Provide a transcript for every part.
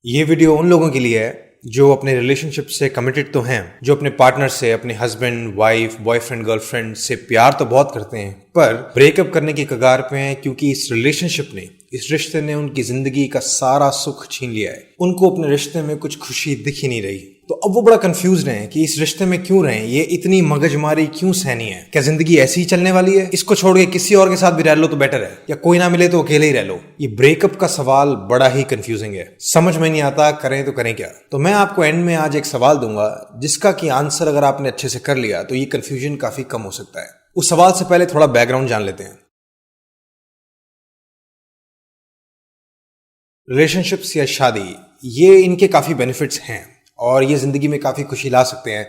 ये वीडियो उन लोगों के लिए है जो अपने रिलेशनशिप से कमिटेड तो हैं, जो अपने पार्टनर से, अपने हस्बैंड, वाइफ, बॉयफ्रेंड, गर्लफ्रेंड से प्यार तो बहुत करते हैं पर ब्रेकअप करने की कगार पे हैं क्योंकि इस रिलेशनशिप ने, इस रिश्ते ने उनकी जिंदगी का सारा सुख छीन लिया है। उनको अपने रिश्ते में कुछ खुशी दिख ही नहीं रही। तो अब वो बड़ा कंफ्यूज हैं कि इस रिश्ते में क्यों रहें, ये इतनी मगजमारी क्यों सहनी है, क्या जिंदगी ऐसी ही चलने वाली है, इसको छोड़ के किसी और के साथ भी रह लो तो बेटर है, या कोई ना मिले तो अकेले ही रह लो। ये ब्रेकअप का सवाल बड़ा ही कंफ्यूजिंग है, समझ में नहीं आता करें तो करें क्या। तो मैं आपको एंड में आज एक सवाल दूंगा जिसका कि आंसर अगर आपने अच्छे से कर लिया तो ये कंफ्यूजन काफी कम हो सकता है। उस सवाल से पहले थोड़ा बैकग्राउंड जान लेते हैं। रिलेशनशिप्स या शादी, ये इनके काफी बेनिफिट्स हैं और ये जिंदगी में काफी खुशी ला सकते हैं,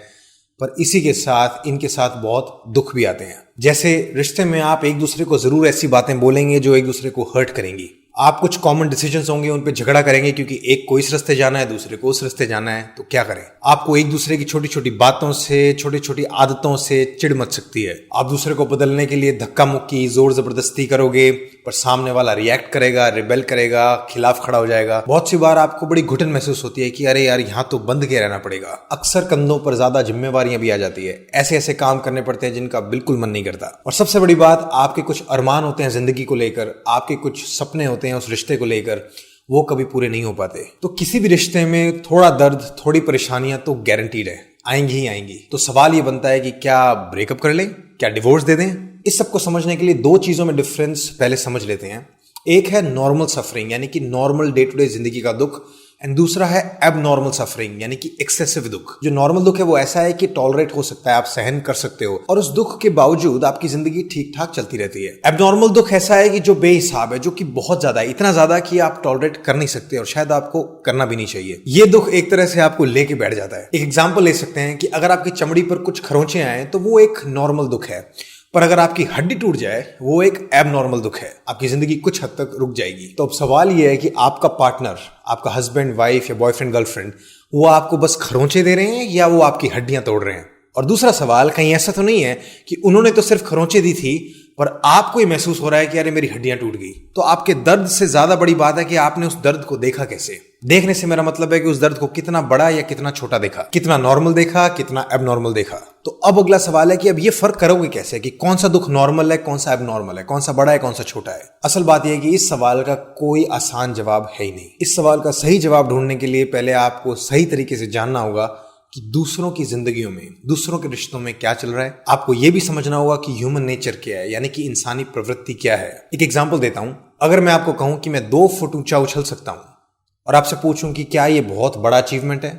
पर इसी के साथ इनके साथ बहुत दुख भी आते हैं। जैसे रिश्ते में आप एक दूसरे को जरूर ऐसी बातें बोलेंगे जो एक दूसरे को हर्ट करेंगी। आप कुछ कॉमन डिसीजंस होंगे, उन पे झगड़ा करेंगे क्योंकि एक को इस रास्ते जाना है, दूसरे को उस रास्ते जाना है, तो क्या करें। आपको एक दूसरे की छोटी छोटी बातों से, छोटी छोटी आदतों से चिढ़ मच सकती है। आप दूसरे को बदलने के लिए धक्का मुक्की, जोर जबरदस्ती करोगे पर सामने वाला रिएक्ट करेगा, रिबेल करेगा, खिलाफ खड़ा हो जाएगा। बहुत सी बार आपको बड़ी घुटन महसूस होती है कि अरे यार यहाँ तो बंद के रहना पड़ेगा। अक्सर कंधों पर ज्यादा जिम्मेवारियां भी आ जाती है, ऐसे ऐसे काम करने पड़ते हैं जिनका बिल्कुल मन नहीं करता। और सबसे बड़ी बात, आपके कुछ अरमान होते हैं जिंदगी को लेकर, आपके कुछ सपने होते हैं उस रिश्ते को लेकर, वो कभी पूरे नहीं हो पाते। तो किसी भी रिश्ते में थोड़ा दर्द, थोड़ी परेशानियां तो गारंटीड है, आएंगी ही आएंगी। तो सवाल ये बनता है कि क्या ब्रेकअप कर लें, क्या डिवोर्स दे दें। इस सब को समझने के लिए दो चीजों में डिफरेंस पहले समझ लेते हैं। एक है नॉर्मल सफरिंग यानी कि नॉर्मल डे टू डे जिंदगी का दुख, एंड दूसरा है एबनॉर्मल सफरिंग यानी कि एक्सेसिव दुख। जो नॉर्मल दुख है वो ऐसा है कि टॉलरेट हो सकता है, आप सहन कर सकते हो और उस दुख के बावजूद आपकी जिंदगी ठीक ठाक चलती रहती है। एबनॉर्मल दुख ऐसा है कि जो बेहिसाब है, जो कि बहुत ज्यादा है, इतना ज्यादा कि आप टॉलरेट कर नहीं सकते और शायद आपको करना भी नहीं चाहिए। ये दुख एक तरह से आपको लेके बैठ जाता है। एक एग्जाम्पल ले सकते हैं कि अगर आपकी चमड़ी पर कुछ खरोंचे आए तो वो एक नॉर्मल दुख है, पर अगर आपकी हड्डी टूट जाए वो एक एबनॉर्मल दुख है, आपकी जिंदगी कुछ हद तक रुक जाएगी। तो अब सवाल ये है कि आपका पार्टनर, आपका हस्बैंड, वाइफ या बॉयफ्रेंड, गर्लफ्रेंड, वो आपको बस खरोंचे दे रहे हैं या वो आपकी हड्डियां तोड़ रहे हैं। और दूसरा सवाल, कहीं ऐसा तो नहीं है कि उन्होंने तो सिर्फ खरोंचे दी थी पर आपको ये महसूस हो रहा है कि अरे मेरी हड्डियां टूट गई। तो आपके दर्द से ज्यादा बड़ी बात है कि आपने उस दर्द को देखा कैसे। देखने से मेरा मतलब है कि उस दर्द को कितना बड़ा या कितना छोटा देखा, कितना नॉर्मल देखा, कितना एबनॉर्मल देखा। तो अब अगला सवाल है कि अब ये फर्क करोगे कैसे कि कौन सा दुख नॉर्मल है, कौन सा एबनॉर्मल है, कौन सा बड़ा है, कौन सा छोटा है। असल बात यह है कि इस सवाल का कोई आसान जवाब है ही नहीं। इस सवाल का सही जवाब ढूंढने के लिए पहले आपको सही तरीके से जानना होगा कि दूसरों की जिंदगियों में, दूसरों के रिश्तों में क्या चल रहा है। आपको यह भी समझना होगा कि ह्यूमन नेचर क्या है, यानी कि इंसानी प्रवृत्ति क्या है। एक एग्जांपल देता हूं, अगर मैं आपको कहूं कि मैं 2 फुट ऊंचा उछल सकता हूं और आपसे पूछूं कि क्या ये बहुत बड़ा अचीवमेंट है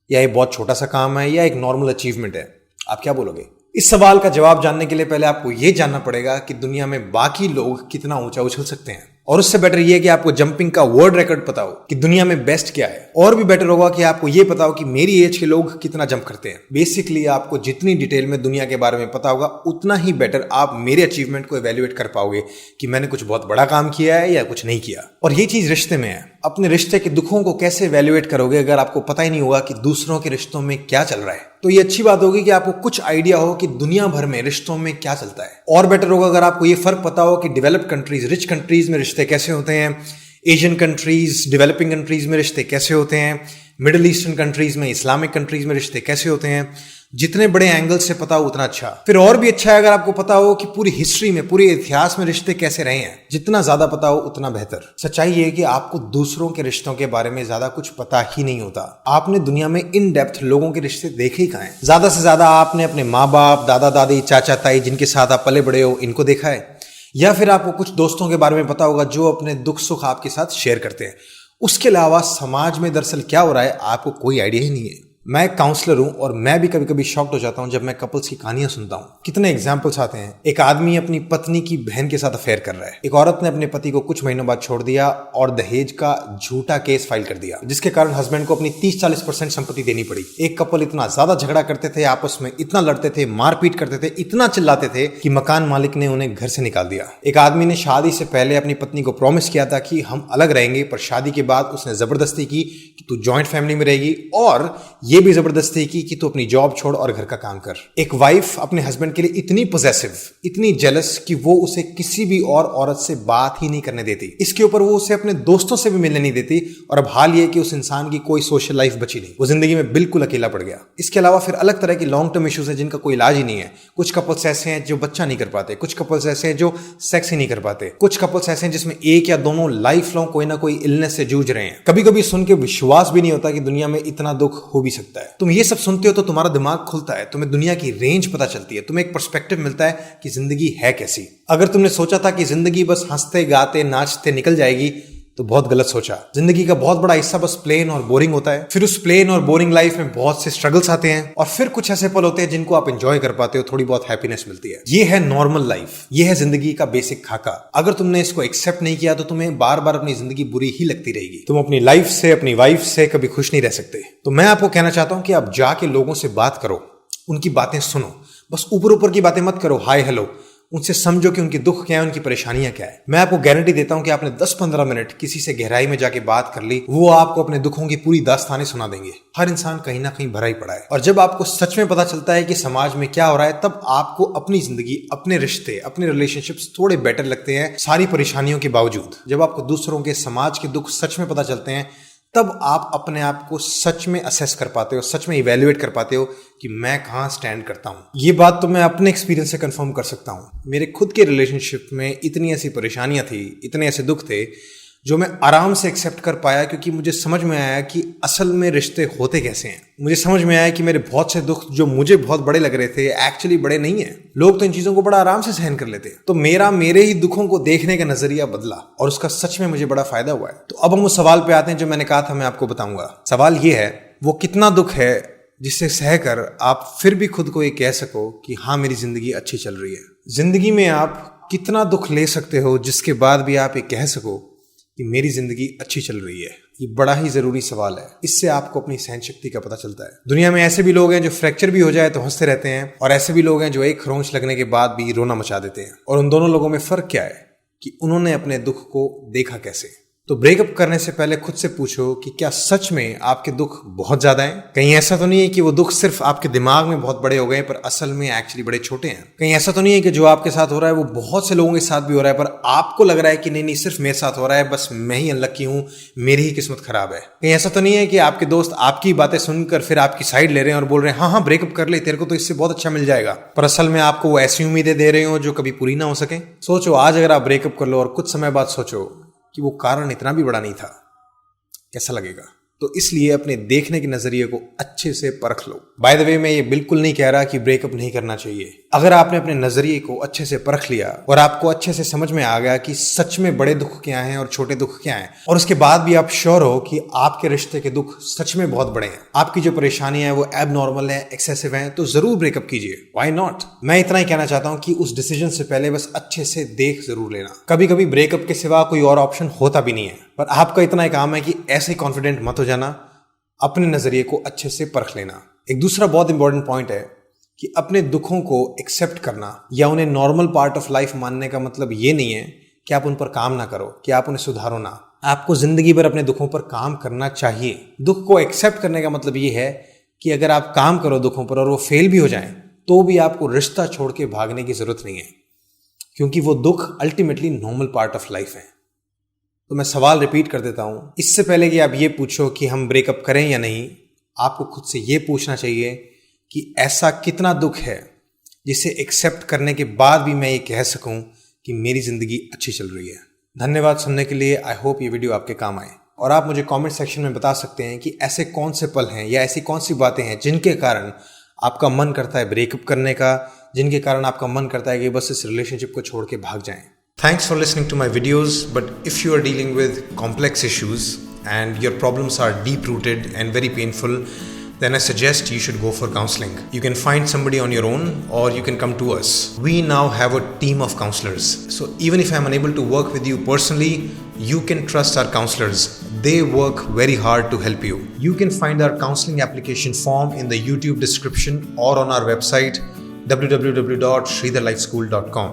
या ये बहुत छोटा सा काम है या एक नॉर्मल अचीवमेंट है, आप क्या बोलोगे? इस सवाल का जवाब जानने के लिए पहले आपको यह जानना पड़ेगा कि दुनिया में बाकी लोग कितना ऊंचा उछल सकते हैं, और उससे बेटर यह है कि आपको जंपिंग का वर्ल्ड रिकॉर्ड पता हो कि दुनिया में बेस्ट क्या है। और भी बेटर होगा कि आपको यह पता हो कि मेरी एज के लोग कितना जंप करते हैं। बेसिकली आपको जितनी डिटेल में दुनिया के बारे में पता होगा उतना ही बेटर आप मेरे अचीवमेंट को एवेल्युएट कर पाओगे कि मैंने कुछ बहुत बड़ा काम किया है या कुछ नहीं किया। और ये चीज रिश्ते में है। अपने रिश्ते के दुखों को कैसे एवेल्युएट करोगे अगर आपको पता ही नहीं होगा कि दूसरों के रिश्तों में क्या चल रहा है। तो ये अच्छी बात होगी कि आपको कुछ आइडिया हो कि दुनिया भर में रिश्तों में क्या चलता है। और बेटर होगा अगर आपको ये फर्क पता हो कि डेवलप्ड कंट्रीज, रिच कंट्रीज में रिश्ते कैसे होते हैं, एशियन कंट्रीज, डेवलपिंग कंट्रीज में रिश्ते कैसे होते हैं, मिडिल ईस्टर्न कंट्रीज में, इस्लामिक कंट्रीज में रिश्ते कैसे होते हैं। जितने बड़े एंगल से पता हो उतना अच्छा। फिर और भी अच्छा है अगर आपको पता हो कि पूरी हिस्ट्री में, पूरे इतिहास में रिश्ते कैसे रहे हैं। जितना ज्यादा पता हो उतना बेहतर। सच्चाई ये है कि आपको दूसरों के रिश्तों के बारे में ज्यादा कुछ पता ही नहीं होता। आपने दुनिया में इन डेप्थ लोगों के रिश्ते देखे ही कहाँ हैं। ज्यादा से ज्यादा आपने अपने माँ बाप, दादा दादी, चाचा ताई, जिनके साथ आप पले बड़े हो, इनको देखा है, या फिर आपको कुछ दोस्तों के बारे में पता होगा जो अपने दुख सुख आपके साथ शेयर करते हैं। उसके अलावा समाज में दरअसल क्या हो रहा है आपको कोई आइडिया ही नहीं है। मैं एक काउंसलर हूं और मैं भी कभी कभी शॉक्ड हो जाता हूं जब मैं कपल्स की कहानियां सुनता हूं। कितने एग्जाम्पल्स आते हैं। एक आदमी अपनी पत्नी की बहन के साथ अफेयर कर रहा है। एक औरत ने अपने पति को कुछ महीनों बाद छोड़ दिया और दहेज का झूठा केस फाइल कर दिया, जिसके कारण हस्बैंड को अपनी 30-40% संपत्ति देनी पड़ी। एक कपल इतना ज्यादा झगड़ा करते थे, आपस में इतना लड़ते थे, मारपीट करते थे, इतना चिल्लाते थे कि मकान मालिक ने उन्हें घर से निकाल दिया। एक आदमी ने शादी से पहले अपनी पत्नी को प्रॉमिस किया था कि हम अलग रहेंगे, पर शादी के बाद उसने जबरदस्ती की कि तू जॉइंट फैमिली में रहेगी, और ये भी जबरदस्ती की कि तू अपनी जॉब छोड़ और घर का काम कर। एक वाइफ अपने हस्बैंड के लिए इतनी पोजेसिव, इतनी जेलस कि वो उसे किसी भी और औरत से बात ही नहीं करने देती। इसके ऊपर वो उसे अपने दोस्तों से भी मिलने नहीं देती। और अब हाल ये कि उस इंसान की कोई सोशल लाइफ बची नहीं, वो जिंदगी में बिल्कुल अकेला पड़ गया। इसके अलावा फिर अलग तरह की लॉन्ग टर्म इश्यूज हैं जिनका कोई इलाज ही नहीं है। कुछ कपल्स ऐसे हैं जो बच्चा नहीं कर पाते, कुछ कपल्स ऐसे हैं जो सेक्स ही नहीं कर पाते, कुछ कपल्स ऐसे हैं जिसमें एक या दोनों लाइफ लॉन्ग कोई ना कोई इलनेस से जूझ रहे हैं। कभी कभी सुन के विश्वास भी नहीं होता कि दुनिया में इतना दुख हो भी सकता है। तुम ये सब सुनते हो तो तुम्हारा दिमाग खुलता है, तुम्हें दुनिया की रेंज पता चलती है, तुम्हें एक पर्सपेक्टिव मिलता है कि जिंदगी है कैसी। अगर तुमने सोचा था कि जिंदगी बस हंसते गाते नाचते निकल जाएगी तो बहुत गलत सोचा। जिंदगी का बहुत बड़ा हिस्सा बस प्लेन और बोरिंग होता है। फिर उस प्लेन और बोरिंग लाइफ में बहुत से स्ट्रगल्स आते हैं और फिर कुछ ऐसे पल होते हैं जिनको आप एंजॉय कर पाते हो, थोड़ी बहुत हैप्पीनेस मिलती है। ये है नॉर्मल लाइफ, ये है जिंदगी का बेसिक खाका। अगर तुमने इसको एक्सेप्ट नहीं किया तो तुम्हें बार बार अपनी जिंदगी बुरी ही लगती रहेगी। तुम अपनी लाइफ से, अपनी वाइफ से कभी खुश नहीं रह सकते। तो मैं आपको कहना चाहता हूं कि आप जाके लोगों से बात करो, उनकी बातें सुनो, बस ऊपर ऊपर की बातें मत करो, हाय हेलो। उनसे समझो कि उनके दुख क्या है, उनकी परेशानियां क्या है। मैं आपको गारंटी देता हूं कि आपने 10-15 मिनट किसी से गहराई में जाके बात कर ली, वो आपको अपने दुखों की पूरी दास्तानें सुना देंगे। हर इंसान कहीं ना कहीं भरा ही पड़ा है। और जब आपको सच में पता चलता है कि समाज में क्या हो रहा है, तब आपको अपनी जिंदगी, अपने रिश्ते, अपने रिलेशनशिप्स थोड़े बेटर लगते हैं सारी परेशानियों के बावजूद। जब आपको दूसरों के, समाज के दुख सच में पता चलते हैं, तब आप अपने आप को सच में असेस कर पाते हो, सच में इवैल्यूएट कर पाते हो कि मैं कहाँ स्टैंड करता हूँ। ये बात तो मैं अपने एक्सपीरियंस से कंफर्म कर सकता हूँ। मेरे खुद के रिलेशनशिप में इतनी ऐसी परेशानियां थी, इतने ऐसे दुख थे जो मैं आराम से एक्सेप्ट कर पाया, क्योंकि मुझे समझ में आया कि असल में रिश्ते होते कैसे हैं। मुझे समझ में आया कि मेरे बहुत से दुख जो मुझे बहुत बड़े लग रहे थे एक्चुअली बड़े नहीं है। लोग तो इन चीजों को बड़ा आराम से सहन कर लेते हैं। तो मेरे ही दुखों को देखने का नजरिया बदला और उसका सच में मुझे बड़ा फायदा हुआ है। तो अब हम उस सवाल पे आते हैं जो मैंने कहा था मैं आपको बताऊंगा। सवाल ये है, वो कितना दुख है जिससे सहकर आप फिर भी खुद को ये कह सको कि हाँ, मेरी जिंदगी अच्छी चल रही है। जिंदगी में आप कितना दुख ले सकते हो जिसके बाद भी आप ये कह सको कि मेरी जिंदगी अच्छी चल रही है। ये बड़ा ही जरूरी सवाल है। इससे आपको अपनी सहन शक्ति का पता चलता है। दुनिया में ऐसे भी लोग हैं जो फ्रैक्चर भी हो जाए तो हंसते रहते हैं, और ऐसे भी लोग हैं जो एक खरोंच लगने के बाद भी रोना मचा देते हैं। और उन दोनों लोगों में फर्क क्या है कि उन्होंने अपने दुख को देखा कैसे। तो ब्रेकअप करने से पहले खुद से पूछो कि क्या सच में आपके दुख बहुत ज्यादा हैं? कहीं ऐसा तो नहीं है कि वो दुख सिर्फ आपके दिमाग में बहुत बड़े हो गए पर असल में एक्चुअली बड़े छोटे हैं? कहीं ऐसा तो नहीं है कि जो आपके साथ हो रहा है वो बहुत से लोगों के साथ भी हो रहा है पर आपको लग रहा है कि नहीं सिर्फ मेरे साथ हो रहा है, बस मैं ही अनलकी हूं, मेरी ही किस्मत खराब है? कहीं ऐसा तो नहीं है कि आपके दोस्त आपकी बातें सुनकर फिर आपकी साइड ले रहे हैं और बोल रहे हैं हाँ ब्रेकअप कर ले, तेरे को तो इससे बहुत अच्छा मिल जाएगा, पर असल में आपको वो ऐसी उम्मीदें दे रहे हो जो कभी पूरी ना हो सके? सोचो, आज अगर आप ब्रेकअप कर लो और कुछ समय बाद सोचो कि वो कारण इतना भी बड़ा नहीं था, कैसा लगेगा? तो इसलिए अपने देखने के नजरिए को अच्छे से परख लो। बाय द वे, मैं ये बिल्कुल नहीं कह रहा कि ब्रेकअप नहीं करना चाहिए। अगर आपने अपने नजरिए को अच्छे से परख लिया और आपको अच्छे से समझ में आ गया कि सच में बड़े दुख क्या हैं और छोटे दुख क्या हैं, और उसके बाद भी आप श्योर हो कि आपके रिश्ते के दुख सच में बहुत बड़े हैं, आपकी जो परेशानियां हैं वो एबनॉर्मल है, एक्सेसिव हैं, तो जरूर ब्रेकअप कीजिए। Why not? मैं इतना ही कहना चाहता हूं कि उस डिसीजन से पहले बस अच्छे से देख जरूर लेना। कभी कभी ब्रेकअप के सिवा कोई और ऑप्शन होता भी नहीं है, पर आपका इतना ही काम है कि ऐसे कॉन्फिडेंट मत हो जाना, अपने नजरिए को अच्छे से परख लेना। एक दूसरा बहुत इंपॉर्टेंट पॉइंट है कि अपने दुखों को एक्सेप्ट करना या उन्हें नॉर्मल पार्ट ऑफ लाइफ मानने का मतलब ये नहीं है कि आप उन पर काम ना करो, कि आप उन्हें सुधारो ना। आपको जिंदगी भर अपने दुखों पर काम करना चाहिए। दुख को एक्सेप्ट करने का मतलब ये है कि अगर आप काम करो दुखों पर और वो फेल भी हो जाएं, तो भी आपको रिश्ता छोड़ के भागने की जरूरत नहीं है, क्योंकि वो दुख ultimately normal part of life है। तो मैं सवाल रिपीट कर देता हूं। इससे पहले कि आप ये पूछो कि हम ब्रेकअप करें या नहीं, आपको खुद से ये पूछना चाहिए कि ऐसा कितना दुख है जिसे एक्सेप्ट करने के बाद भी मैं ये कह सकूं कि मेरी जिंदगी अच्छी चल रही है। धन्यवाद सुनने के लिए। आई होप ये वीडियो आपके काम आए, और आप मुझे कमेंट सेक्शन में बता सकते हैं कि ऐसे कौन से पल हैं या ऐसी कौन सी बातें हैं जिनके कारण आपका मन करता है ब्रेकअप करने का, जिनके कारण आपका मन करता है कि बस इस रिलेशनशिप को छोड़ के भाग जाएं। Thanks for listening to my videos, but if you are dealing with complex issues and your problems are deep-rooted and very painful, then I suggest you should go for counseling. You can find somebody on your own or you can come to us. We now have a team of counselors. So even if I'm unable to work with you personally, you can trust our counselors. They work very hard to help you. You can find our counseling application form in the YouTube description or on our website www.sridharlifeschool.com.